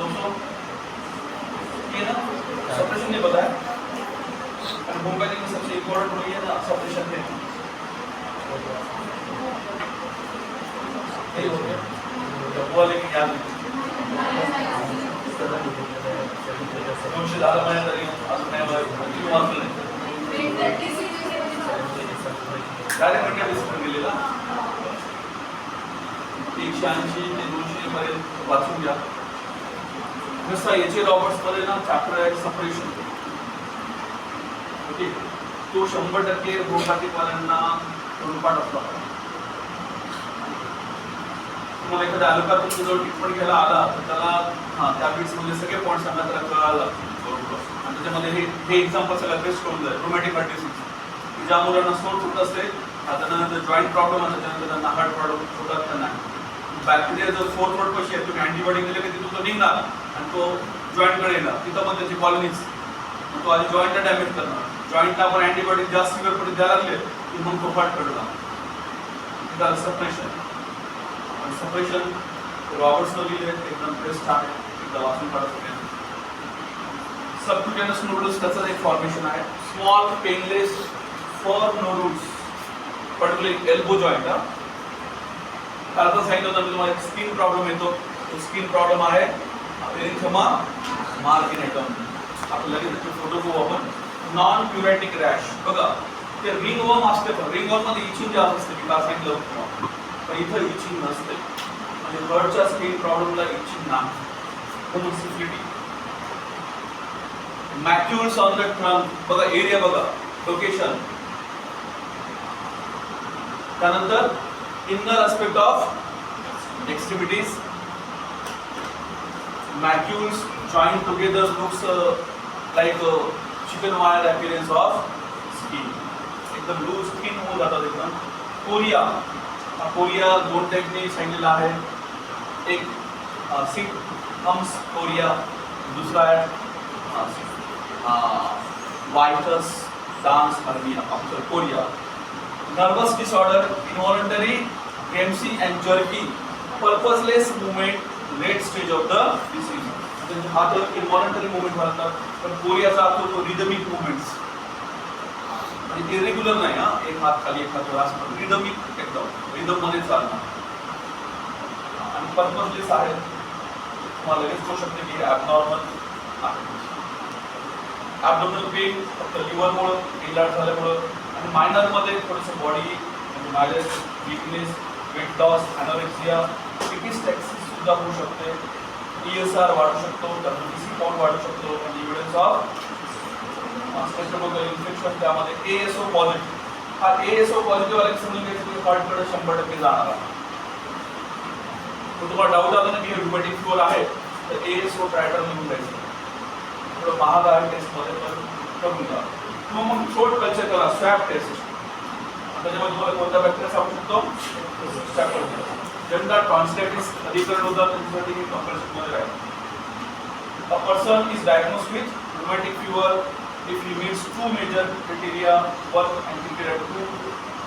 200 किए ना, सप्रेशन नहीं बताया। होम्योपैथी में सबसे इम्पोर्टेंट वही है ना, सप्रेशन है। नहीं हो गया जब हुआ, लेकिन याद नहीं तुमसे ज़्यादा मैं करी असं नाही क्यों वाचलं नाही डायरेक्ट म्हणजे डिस्कशन गेलेला 180 ते 200 पर्यंत वाचून घ्या। जसं याचे रॉबर्ट्स मध्ये ना चॅप्टर आहे सप्रेशन, ओके, तो 100% होमिओपॅथिकवाल्यांना रूपात असतो। तुम्हाला एखादा ॲलोपॅथ तुमच्याजवळ ट्रीटमेंट घ्यायला आला तर त्याला त्या बीट्समध्ये सगळे पॉईंट सांगा, त्याला कळायला बरोबर, आणि त्याच्यामध्ये हे एक्झाम्पल सगळं बेस्ट करून जाईल। रोमॅटिक हार्ट डिसीज, ज्या मुलांना स्टोन होत असते, त्यानंतर जॉईंट प्रॉब्लेम असते, त्यानंतर त्यांना हार्ट प्रॉब्लेम होतात, त्यांना बॅक्टेरिया जर फोर्थ रोड पाशी आहे, तुम्ही अँटीबायोटिक दिले की तिथून तो निघणार आणि तो जॉईंटकडे येणार, तिथं पण त्याची कॉलनीज, तो आधी जॉईंटला डॅमेज करणार, जॉईंटला आपण अँटीबायोटिक जास्त सिव्हिअरपणे द्यायला लागले की मग तो फाट पडला, त्याला सप्रेशन। आणि सप्रेशन रॉबर्ट्सनं लिहिले, एकदम बेस्ट आहे, एकदा वाचून काढा सगळ्यांनी। सबक्यूटेनस नोडुल्स त्याचं एक फॉर्मेशन आहे, स्मॉल पेनलेस फर नोडुल्स, पर्टिक्युलरली एल्बो जॉईंट। काल तर सांगितलं होतं मी तुम्हाला, एक स्किन प्रॉब्लेम येतो, तो स्किन प्रॉब्लेम आहे एरिथेमा मार्गिनेटम। आपण लगेच त्याचे फोटो घेऊ आपण। नॉन प्युरेटिक रॅश, बघा ते रिंगवर्म असते, पण रिंगवर्म मध्ये इचिंग जास्त असते, मी काल सांगितलं होतं, पण इथं इचिंग नसते, म्हणजे हर्टच्या स्किन प्रॉब्लेमला इचिंग नाही, होमोसिफिलिटी। मॅक्युल्स ऑन द ट्रंक, बघा एरिया बघा, लोकेशन। त्यानंतर inner aspect of extremities, macules joined together looks like a chicken wire appearance of skin, एकदम लूज स्किन होऊन जातात एकदम। कोरिया, कोरिया दोन टाइपने सांगितलेला आहे, एक सिकम्स कोरिया, दुसरा आहे वाइटस डांस हर्निया कोरिया। नर्वस डिसऑर्डर, इनवॉलंटरी गेम्सी and jerky purposeless movement, late stage of the disease, म्हणजे हात इनवॉलंटरी मूवमेंट होतात, पण कोरियाचा अर्थ होतो रिदमिक मूवमेंट्स, म्हणजे इरेग्युलर नाही, एक हात खाली एक हात वर, असं रिदमिक एकदम रिदम मध्ये चालणार, आणि पर्पजलेस आहे, तुम्हाला लगेच कळू शकते की ॲबनॉर्मल आहे। ॲबडोमिनल पेन फक्त लिव्हरमुळे, इन्लार्ज झाल्यामुळे, आणि मायनरमध्ये थोडंसं बॉडी म्हणजे मायलेज, वीकनेस, वेट लॉस, ॲनोरेक्सिया, एपिस्टॅक्सिस सुद्धा होऊ शकते, ESR वाढू शकतो, DC काउंट वाढू शकतो, आणि इव्हिडन्स ऑफ स्ट्रेप्टोकोकल इन्फेक्शन, त्यामध्ये ASO पॉझिटिव्ह, हा ASO पॉझिटिव्ह आला समजून घ्यायचं की हार्टकडे 100% जाणार आहे। तुम्हाला डाऊट आला ना की रुमॅटिक फीवर आहे तर ASO ट्रायटर लिहून द्यायचं, थोडं महाग आहे टेस्टमध्ये, पण करून घ्या। किंवा मग थ्रोट कल्चर करा, स्वॅब टेस्ट, त्याच्यामध्ये तुम्हाला कोणता बॅक्टेरिया सापडू शकतो, स्वॅब करा। ज्यांना टॉन्सिलायटिस अधिकरण होतात त्यांच्यासाठी हे कंपल्सरीमध्ये राहील। A person is diagnosed with rheumatic fever if he meets 2 major criteria, 1 and criteria 2,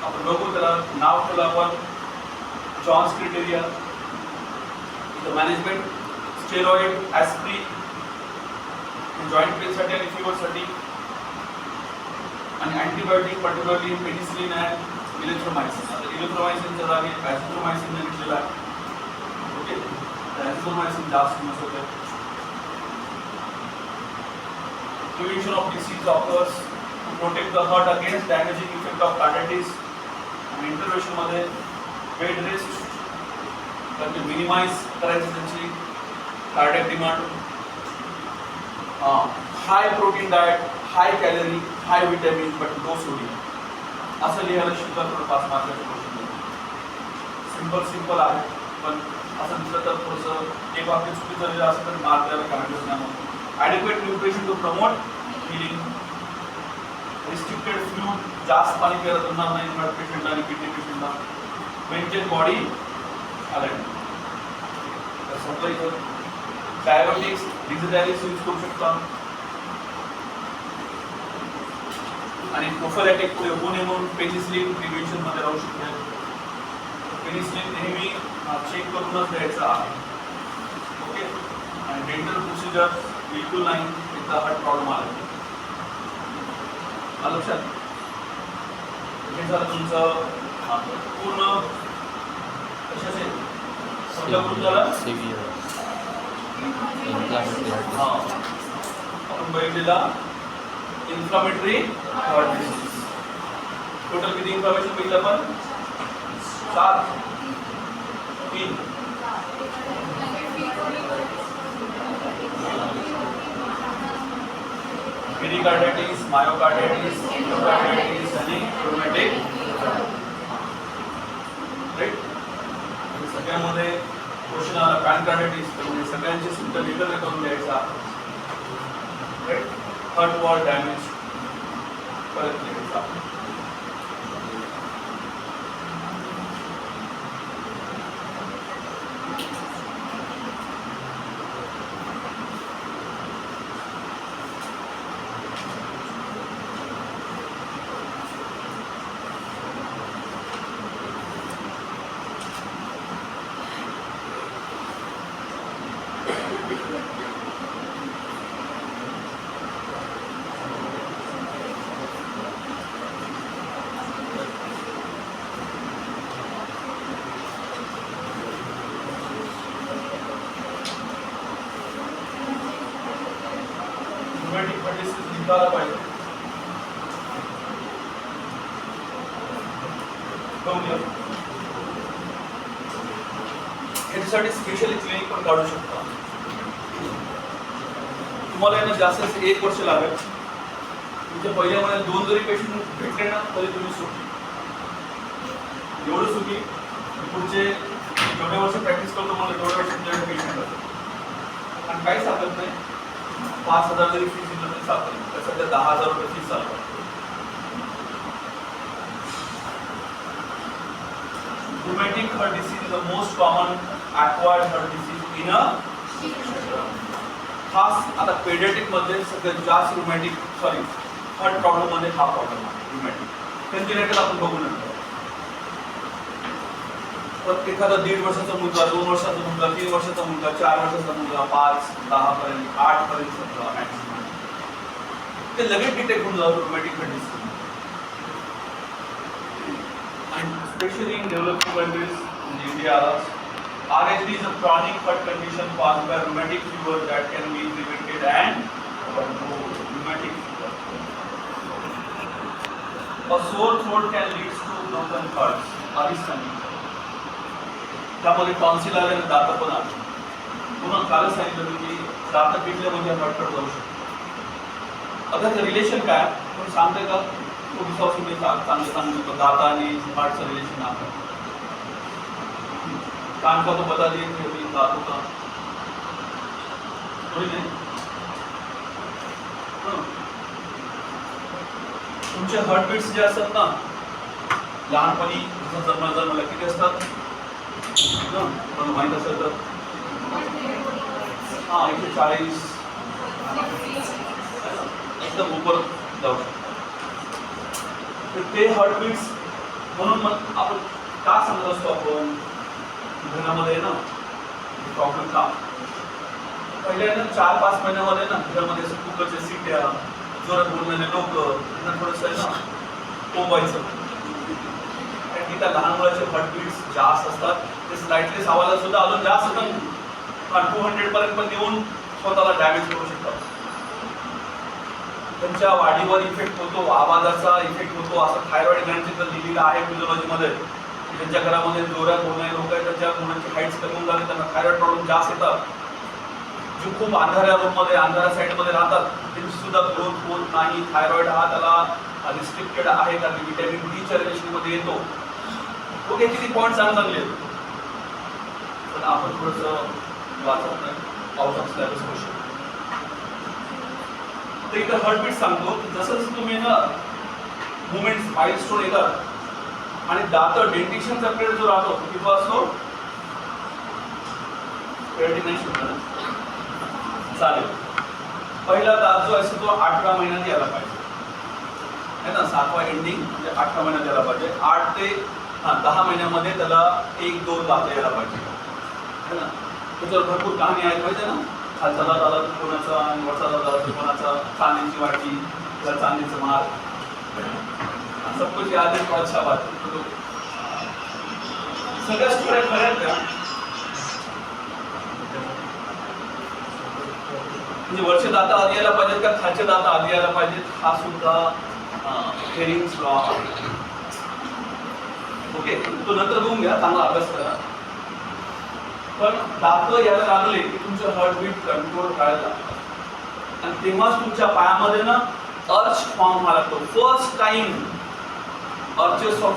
आपण बघू त्याला नाव ठेवलं आपण Jones criteria, the management steroid, aspirin joint पेनसाठी आणि फीवरसाठी, आणि antibiotic particularly penicillin and erythromycin. आता इलेक्ट्रोमायसिनच्या जागी ॲझिथ्रोमायसिन घेतलेला आहे, ओके, ॲझिथ्रोमायसिन जास्त यूज होते। Prevention of disease offers to protect the heart against damaging effect of carditis, आणि इंटरव्हेन्शनमध्ये बेड रेस्ट म्हणजे मिनिमाइज करायची त्यांची cardiac demand, high protein diet, high calorie, high vitamin but low sodium, असं लिहायला शिकतात, थोडं 5 मार्काचे क्वेश्चन। सिंपल आहे, पण असं दिसलं तर थोडंसं एक वाक्य चुकीचं जरी असं तर मार्क द्यायला कमेंटच नाही म्हणून. Adequate nutrition to promote healing. Restricted fluid, जास्त पाणी प्यायला जमणार नाही ब्लड पेशंटला आणि किडनी पेशंटला. Maintain body alert. तर समजा इथं डायबेटिक्स डिझिटॅलिस यूज करू शकता आणि प्रोफायलॅटिक पुढे होऊ नये म्हणून पेनिसिलिन प्रिव्हेन्शनमध्ये राहू शकते. पेनिसिलिन नेहमी चेक करूनच द्यायचं आहे. ओके. आणि डेंटल प्रोसिजर बिलकुल नाही एकदा हार्ट प्रॉब्लेम आला. लक्षात हे झालं तुमचं पूर्ण कशाचे कुठल्या ग्रुप झाला. आपण बघितलेला इन्फ्लामेटरी हार्ट डिसीज. टोटल किती इन्फॉर्मेशन बघितलं आपण? 7 3 पेरिकार्डायटिस, मायोकार्डायटिस, एंडोकार्डायटिस आणि रूमॅटिक राईट. सगळ्यामध्ये क्वेश्चन आला पॅनकार्डायटिस, म्हणजे सगळ्यांचे सिम्पटम एकत्र करून द्यायचा राईट. हार्ट वॉल डॅमेज परत द्यायचा. निघाला पाहिजे. याच्यासाठी स्पेशली क्लिनिक पण काढू शकता. तुम्हाला यांना जास्त 1 वर्ष लागेल. तुमच्या पहिल्या महिन्यात 2 जरी पेशंट भेटले ना तरी तुम्ही सुखी. एवढं सुखी पुढचे जेवढे वर्ष प्रॅक्टिस करतो मला तेवढ्या वर्ष तुमच्याकडे पेशंट असतात आणि काहीच सापडत नाही. 5,000 जरी फीस दिलं तरी सापडत नाही. तर सध्या 10,000 रुपये फीस चालू आहे. Rheumatic heart disease is the most common acquired heart disease in a खास आता पेडियाट्रिक मध्ये सगळ्यात जास्त हार्ट प्रॉब्लेम मध्ये हा प्रॉब्लेम आहे रुमॅटिक. कंजेनिटल आपण बघू नंतर. पण एखादा 1.5 वर्षाचा मुलगा, 2 वर्षाचा मुलगा, 3 वर्षाचा मुलगा, 4 वर्षाचा मुलगा, 5, 10 पर्यंत, 8 पर्यंत मॅक्सिमम ते लगेच डिटेक्ट होऊन जातं rheumatic heart disease. And especially in developing countries in India, RHD is a chronic heart condition caused by rheumatic fever that can be prevented and controlled. Rheumatic fever. A sore throat can lead to broken hearts. आधीच सांगितलं. त्यामध्ये tonsil आले आणि दात पण आले. पुन्हा कालच सांगितलं की दात पिकले म्हणजे हार्टकट जाऊ शकतो. आता रिलेशन काय पण सांगते का? चांगलं दाता आणि हार्टचं रिलेशन आहे. कान का तो बता दिए कि अभी दांतों का तुमचे हार्टबीट्स जे असतात ना लहानपणी जन्माला किती असतात मला माहीत असेल तर 140 एकदम उपर जाऊ शकतो. ते हार्टबीट्स म्हणून मग आपण का सांगत असतो आपण घरामध्ये ना प्रॉब्लेम का पहिल्या 4-5 महिन्यामध्ये ना घरामध्ये असं कुकरच्या सीट्या जोरात बोलणारे लोक त्यांना थोडंसं ना कोंबायचं. कारण की त्या लहान मुलाचे हार्टबीट्स जास्त असतात. ते स्लाइटली आवाजात सुद्धा अजून जास्त असतात. 200 पर्यंत पण येऊन स्वतःला डॅमेज करू शकतात. त्यांच्या वाढीवर इफेक्ट होतो, आवाजाचा इफेक्ट होतो. असं थायरॉइड ग्लँडचे तर लिहिलेलं आहे फिजिओलॉजीमध्ये. ज्यांच्या घरामध्ये जोरात बोलणारे लोक आहेत त्यांच्या मुलांची हाईट्स कमी होऊन जाते, त्यांना थायरॉइड प्रॉब्लेम जास्त येतात. जे खूप अंधाऱ्या रूममध्ये अंधाऱ्या साईडमध्ये राहतात त्यांची सुद्धा ग्रोथ होत नाही. थायरॉइड हा त्याला रिस्ट्रिक्टेड आहे कारण विटॅमिन डीच्या रिलेशनमध्ये येतो. ओके, किती पॉईंट चांगले पण आपण थोडंसं वाचत नाही, आउट ऑफ सिलेबस क्वेश्चन. तर इथं हार्टबीट सांगतो की जसं जसं तुम्ही ना मुवमेंट्स माइलस्टोन येतात आणि दात डेंटिशनचा पिरियड जो राहतो तो किती असतो, पिरियड नाही शोधला चालेल. पहिला दात जो असतो तो 8व्या महिन्यात यायला पाहिजे है ना, 7वा एंडिंग म्हणजे 8व्या महिन्यात यायला पाहिजे. 8 ते 10 महिन्यामध्ये त्याला 1-2 दात यायला पाहिजे है ना. त्याच्यावर भरपूर कहाणी आहे माहिती आहे ना, खालचा दात आला कोणाचा आणि वरचा दात आला कोणाचा, चांदीची वाटी त्याला चांदीचं मार, सब कुछ याद है तो अच्छा बात है. सगळ्या स्टोऱ्या खऱ्या त्या म्हणजे वरचे दात आधी यायला पाहिजेत का खालचे दात आधी यायला पाहिजेत, हा सुद्धा हेरिंग्स लॉ आहे. ओके, तो नंतर बघून घ्या, चांगला अभ्यास करा. पण दात यायला लागले की तुमचं हार्टबीट कंट्रोल करायला लागतं आणि तेव्हाच तुमच्या पायामध्ये ना अर्च फॉर्म व्हायला लागतो. फर्स्ट टाइम अर्चेस ऑफ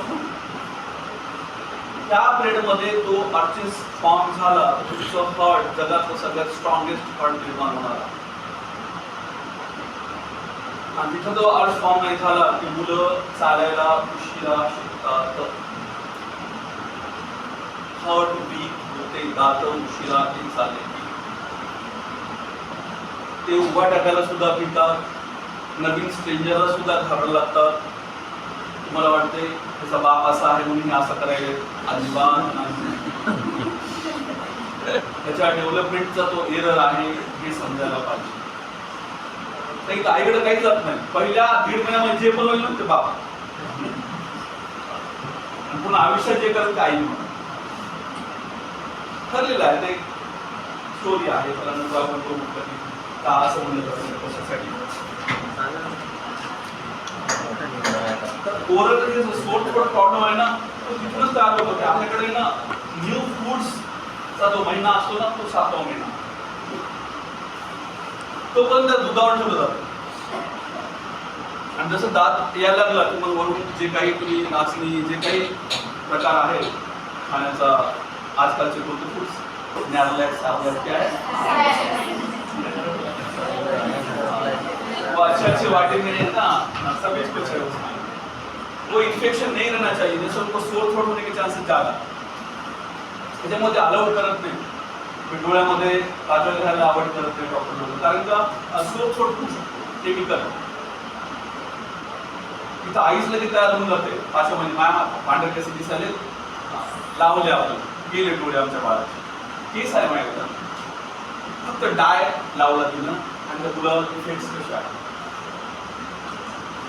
त्या पिरियडमध्ये तो अर्चेस फॉर्म झाला, तुमचं हार्ट जगातलं सगळ्यात स्ट्रॉंगेस्ट हार्ट निर्माण होणार. आणि तिथं जो अर्च फॉर्म नाही झाला की मुलं चालायला उशिरा शिकतात, हार्ट वीक होते, दात उशिरा ते चालले, ते उभा टाकायला सुद्धा भितात, नवीन स्ट्रेंजरला सुद्धा घाबरायला लागतात. तुम्हाला वाटते त्याचा बाप असा आहे म्हणून असं करायला, अजिबात नाही. त्याच्या डेव्हलपमेंटचा तो एरर आहे हे समजायला पाहिजे. तर आईकडे काही जात नाही, पहिल्या 1.5 महिन्यामध्ये जे पण होईल ना ते बाप, पुन्हा आयुष्यात जे करत ते आई म्हणून ठरलेलं आहे. ते स्टोरी आहे, त्यानंतर आपण तो कधी का असं म्हणलं जातं कशासाठी. तर ओरल जे सोर्स प्रॉब्लेम आहे ना तो तिथूनच तयार होतो. आपल्याकडे ना न्यू फूड्सचा जो महिना असतो ना तो 7वा महिना, तो पण त्या दुधावर ठेवलं जातं. आणि जसं दात यायला लागला की मग वरून जे काही तुम्ही नाचणी जे काही प्रकार आहे खाण्याचा, आजकालचे कोणते फूड्स नॅरलॅक्स काय अच्छे वाटे में ना सभी कुछ है उसमें, वो इन्फेक्शन नहीं रहना चाहिए, जैसे उनको सोर थ्रोट होने के चांसेस ज़्यादा. त्याच्यामध्ये अलाउड करत नाही, डोळ्यामध्ये काजळ घालायला आवड करत नाही डॉक्टर लोक, कारण का सोर थ्रोट होऊ शकतो केमिकल. तिथं आईच लगेच तयार होऊन जाते 5 महिने, माया पांढरे केस दिसायले लावले, आपण गेले डोळे आमच्या बाळाचे, केस आहे माझ्याकडं, फक्त डाय लावला तिनं आणि तुला इफेक्ट्स कसे आहे.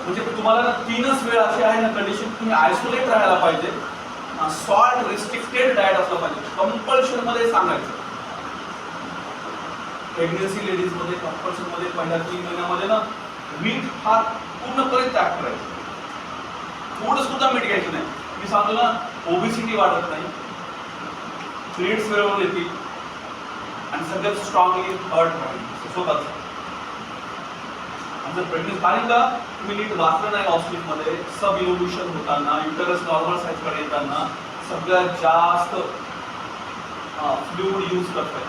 म्हणजे तुम्हाला ना 3च वेळ असे आहे ना कंडिशन, तुम्ही आयसोलेट राहायला पाहिजे, सॉल्ट रिस्ट्रिक्टेड डाएट असलं पाहिजे, कंपल्शन मध्ये सांगायचं. प्रेग्नन्सी लेडीज मध्ये कंपल्शन मध्ये पहिल्या 3 महिन्यामध्ये ना मीठ हा पूर्णपणे त्याग करायचं, थोडं सुद्धा मीठ घ्यायचं नाही. मी सांगतो ना ओबेसिटी वाढत नाही, प्लेट्स वेळेवर येतील आणि सगळ्यात स्ट्रॉंगली हर्ट राहील स्वतःच. जर प्रेग्नन्सी, कारण का तुम्ही नीट वाचलं नाही हॉस्पिटलमध्ये, सब इव्होल्युशन होताना युटरस नॉर्मल साईजकडे येताना सगळ्यात जास्त फ्लुइड यूज करतात.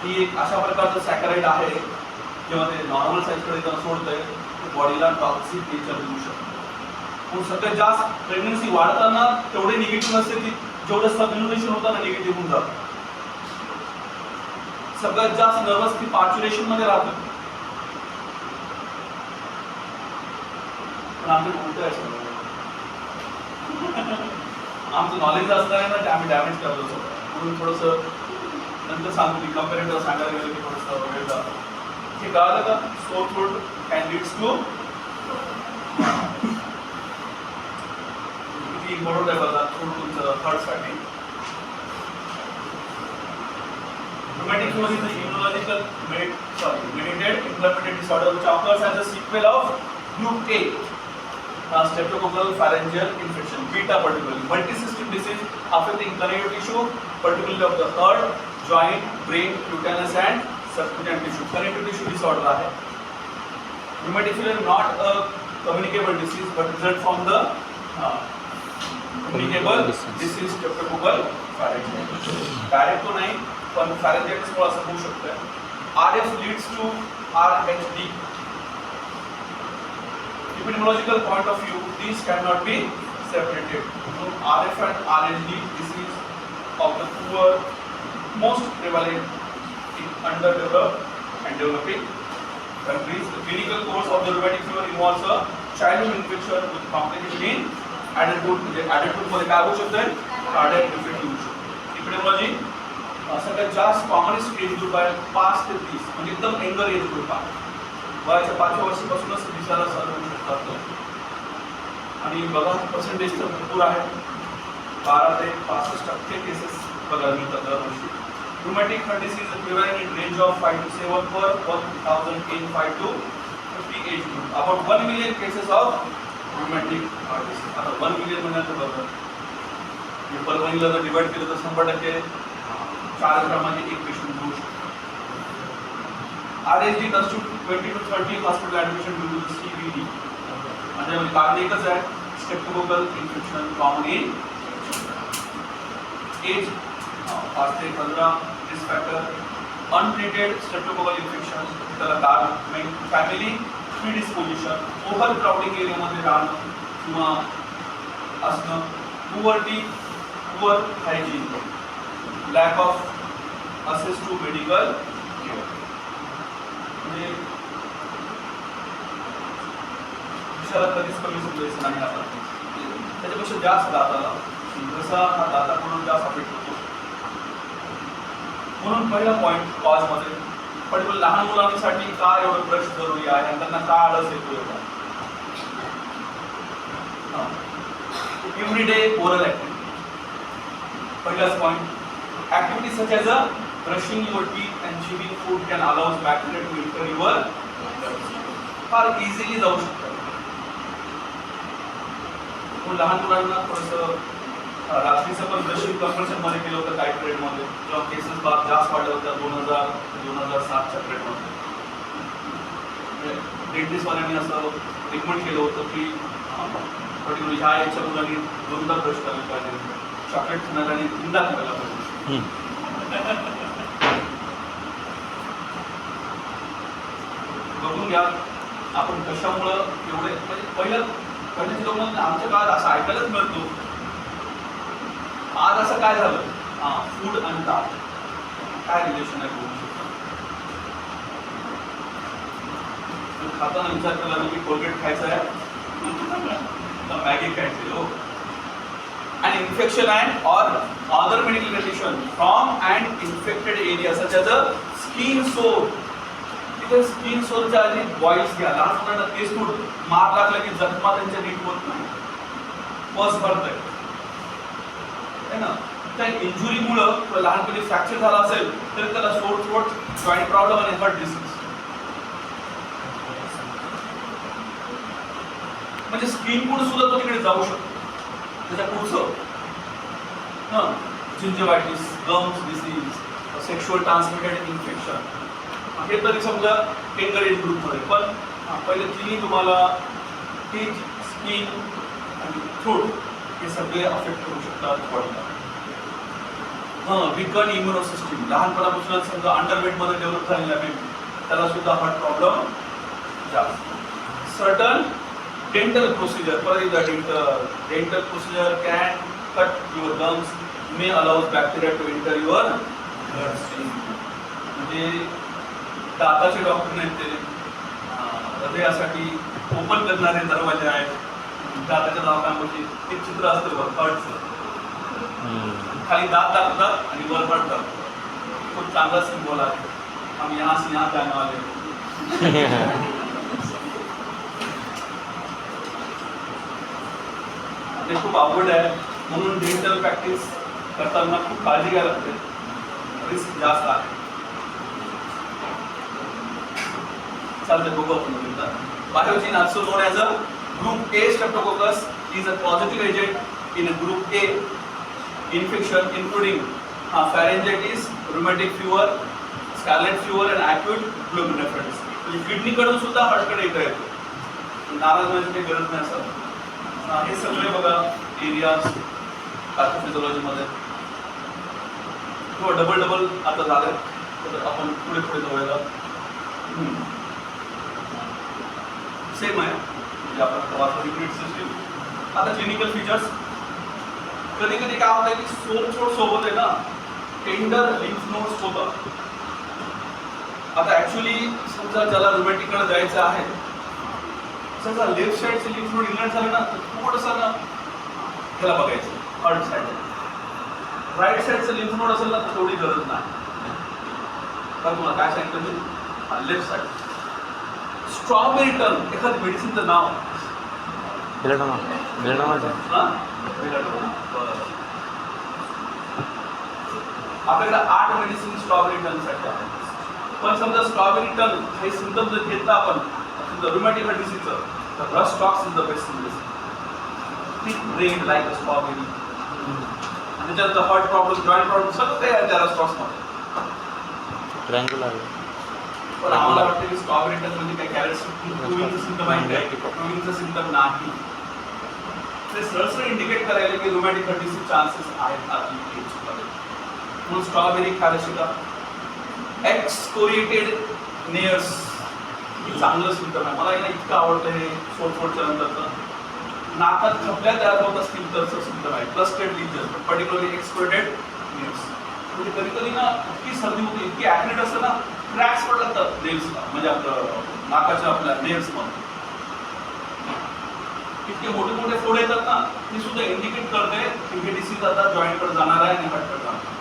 ही एक अशा प्रकारचं सॅकराइड आहे जेव्हा ते नॉर्मल साईजकडे येताना सोडतंय ते बॉडीला टॉक्सिक नेचर देऊ शकतं. पण सगळ्यात जास्त प्रेग्नन्सी वाढताना तेवढे निगेटिव्ह नसते ती, जेवढं सब इव्होल्युशन होताना निगेटिव्ह होऊन जातं. सगळ्यात जास्त नर्वस ती पार्च्युरेशन मध्ये राहतं. पण आमचं उलट आहे, आमचं नॉलेज असताना ना ते आम्ही डॅमेज करतो म्हणून थोडंसं नंतर सांगतो की कंपॅरेटिव्ह सांगायला गेलं की थोडंसं वेळ जातो. हे कळालं का? Sore throat can leads to किती इम्पॉर्टंट आहे बघा थ्रोट तुमचं हार्टसाठी. Rheumatic fever is an immunological mediated inflammatory disorder which occurs as a sequel of group A, streptococcal pharyngeal infection, beta particularly, multisystem disease affecting connective tissue, particularly of the heart, joint, brain, cutaneous and subcutaneous tissue. Connective tissue disorder आहे. Rheumatic fever not a communicable disease but result from the communicable disease streptococcal pharyngitis. Direct तो नाही, पण फॅरेंजाइटिस मुळे असं होऊ शकतं. RF leads to RHD. Epidemiological point of view, these cannot be separated. So RF and RHD disease of the poor, most prevalent in underdeveloped and developing countries. The clinical course of the rheumatic fever involves a childhood infection with complication in adulthood. Adulthood मध्ये काय होऊ शकतं? Cardiac defect होऊ शकतं. Epidemiology सगळ्यात जास्त commonest age group आहे 5 ते 30, म्हणजे एकदम यंगर एज ग्रुप आहे. वयाच्या 5व्या वर्षापासूनच दिसायला चालू होऊ शकतात. आणि बघा पर्सेंटेज तर भरपूर आहे. 12 ते 65% केसेस बघायला मिळतात दरवर्षी. Rheumatic heart disease is prevalent in range of 5 to 7 per 1,000 in 5 to 50 age group. About 1 million cases of rheumatic heart disease. आता 1 million म्हणजे बघा, परभणीला जर डिवाइड केलं तर 100% 4 ग्रामाचे एक पेशंट होऊ शकतो. RHD constitute 20 to 30 hospital admission due to CVD. म्हणजे कारण एकच आहे, streptococcal infection common in age 5 ते 15, risk factor untreated streptococcal infection, त्याला कारण फॅमिली प्रीडिस्पोजिशन, ओव्हर क्राउडिंग एरियामध्ये राहणं किंवा असणं, poor hygiene, lack of access to medical care. म्हणजे विषयाला कधीच कमी समजायचं नाही आपण. त्याच्यापेक्षा जास्त दाताला जसा हा दाताकडून जास्त अफेक्ट होतो. म्हणून पहिला पॉईंट कॉजमध्ये, पण लहान मुलांसाठी का एवढं ब्रश जरुरी आहे आणि त्यांना का आळस येतो एवढा? Everyday oral activity. पहिलाच point, activities such as brushing your teeth and chewing food can allow bacteria to enter your gums. Far easily जाऊ शकतात. पण लहान मुलांना थोडंसं रात्रीचं पण ब्रशिंग कंपल्शन मध्ये केलं होतं काही पिरियडमध्ये, जेव्हा केसेस जास्त वाढल्या होत्या 2000 ते 2007च्या पिरियडमध्ये. डेंटिस्टवाल्यांनी असं रिकमेंड केलं होतं की पर्टिक्युलर ह्या याच्या मुलांनी 2दा ब्रश करायला पाहिजे, चॉकलेट खाणाऱ्यांनी 3दा करायला पाहिजे. बघून घ्या आपण कशामुळं एवढे, म्हणजे पहिल्याच्या लोकांना आमच्या काळात असं ऐकायलाच मिळतो. आज असं काय झालं? फूड आणि दात काय रिलेशन आहे बघू शकतो. खाताना विचार केला की कोलगेट खायचं आहे मॅगी खायची हो. An infection and or other medical condition from an infected area such as a skin sore. तिथे स्किन सोरच्या आधी बॉईल्स घ्या. लहान मुलांना तेच सोडून मार लागला की जखमा त्यांच्या नीट होत नाही, पस भरतंय है ना. त्या इंजुरीमुळं लहानपणी फ्रॅक्चर झाला असेल तर त्याला सोर थ्रोट, जॉईंट प्रॉब्लेम आणि हार्ट डिसीज. म्हणजे स्किन पुढे सुद्धा तो तिकडे जाऊ शकतो. त्याच्या पुढचं gingivitis, gums disease, sexual transmitted infection, हे तरी समजा यंगर एज ग्रुपमध्ये. पण पहिले तिन्ही तुम्हाला टीथ, स्किन आणि थ्रोट हे सगळे अफेक्ट करू शकतात बॉडीला. विकन इम्युनो सिस्टीम, लहानपणापासून समजा अंडरवेटमध्ये डेव्हलप झालेला बेबी, त्याला सुद्धा हार्ट प्रॉब्लेम जास्त. Certain dental procedure, for the dental procedure can cut your gums, may allows bacteria to enter your bloodstream. म्हणजे दाताचे डॉक्टर आहेत ते हृदयासाठी ओपन करणारे दरवाजे आहेत. दाताच्या दवाखान्यामध्ये एक चित्र असतं बघ हर्टचं, खाली दात दाखवतात आणि वर हर्ट दाखवतात. खूप चांगला सिम्बॉल आहे. आम्ही यहाँ से यहाँ जाने वाले. ते खूप अवघड आहे, म्हणून डेंटल प्रॅक्टिस करताना खूप काळजी घ्यायला लागते, रिस्क जास्त आहे. चालते बघू आपण. बायोजिन also known as a group A streptococcus is a positive agent in a group A infection including pharyngitis, rheumatic fever, scarlet fever and acute glomerulonephritis. म्हणजे किडनी कडून सुद्धा हार्टकडे येता येतो. नाराज व्हायची काही गरज नाही. असं हे सगळे बघा एरियाज पॅथोफिजिओलॉजीमध्ये किंवा डबल आता झाले तर आपण पुढे जाऊया. सेम आहे म्हणजे आपण वाचलं लिक्विड सिस्टीम. आता क्लिनिकल फीचर्स कधी कधी काय होतं की सोबत आहे ना टेंडर लिम्फ नोड्स होतं. आता ऍक्च्युली समजा ज्याला रुमॅटिककडे जायचं आहे, समजा लेफ्ट साईडचे लिम्फ नोड इन्लर्ट झाले ना तर थोडंसं ना ह्याला बघायचं हर्ट साईड. राईट साईडचं लिम्फ नोड असेल ना तर तेवढी गरज नाही. तर तुम्हाला काय सांगितलं मी लेफ्ट साईड. स्ट्रॉबेरी टर्न एखाद मेडिसिनचं नाव आपल्याकडे 8 मेडिसिन स्ट्रॉबेरी टर्नसाठी आहेत. पण समजा स्ट्रॉबेरी टर्न हे सिम्पटम जर घेतलं आपण समजा रुमॅटिक डिसीजचं तर रस talks is the best medicine. Thick brain like a strawberry. आणि त्याच्यात हार्ट प्रॉब्लेम जॉईंट प्रॉब्लेम सगळं काही आहे त्या रस टॉक्समध्ये. ट्रँग्युलर पण आम्हाला वाटतं की स्ट्रॉबेरी टर्न म्हणजे काय कॅरेटचं सिम्पटम आहे काय क्रोविनचं सिम्पटम नाही. ते सरळ इंडिकेट करायला की रुमॅटिक डिसीज चान्सेस आहेत आपली एजमध्ये. म्हणून स्ट्रॉबेरी खायला शिका. एक्सकोरिएटेड नेअर्स चांगलं सिम्पटम आहे. मला याला इतकं आवडतं हे सोडच्या नंतरचं. नाकात खपल्या तयार होत असतील तरचं सिम्पटम आहे. क्लस्टर्ड लिजन पर्टिक्युलरली एक्सकोरिएटेड नेअर्स. म्हणजे कधी कधी ना इतकी सर्दी होती इतकी ॲक्रिड असतं ना क्रॅक्स पडतात नेल्सला म्हणजे आपलं नाकाच्या आपल्या नेल्समध्ये. इतके मोठे फोड येतात ना ती सुद्धा इंडिकेट करते की हे डिसीज आता जॉईंटकडे जाणार आहे आणि हर्टकडे जाणार आहे.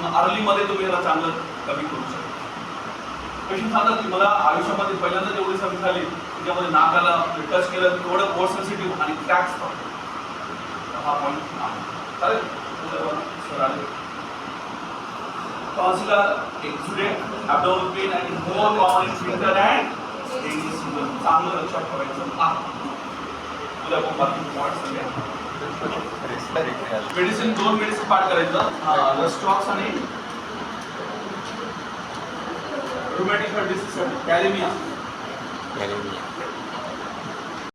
मग अर्लीमध्ये तुम्ही याला चांगलं कमी करू शकता. पेशंट सांगतात की मला आयुष्यामध्ये पहिल्यांदा जेवढी सर्दी झाली त्याच्यामध्ये नाकाला टच केलं की थोडं ओव्हर सेन्सिटिव्ह आणि क्रॅक्स पडतो. हा पॉईंट चालेल. सर आले टॉन्सिलर एक्झुडेट ॲब्डोमिनल पेन आणि more common in winter and rainy season. चांगलं लक्षात ठेवायचं आहे. मेडिसिन 2 मेडिसिन पाठ करायचं रस्टॉक्स आणि रुमॅटिक डिसीजसाठी कॅलेमिया.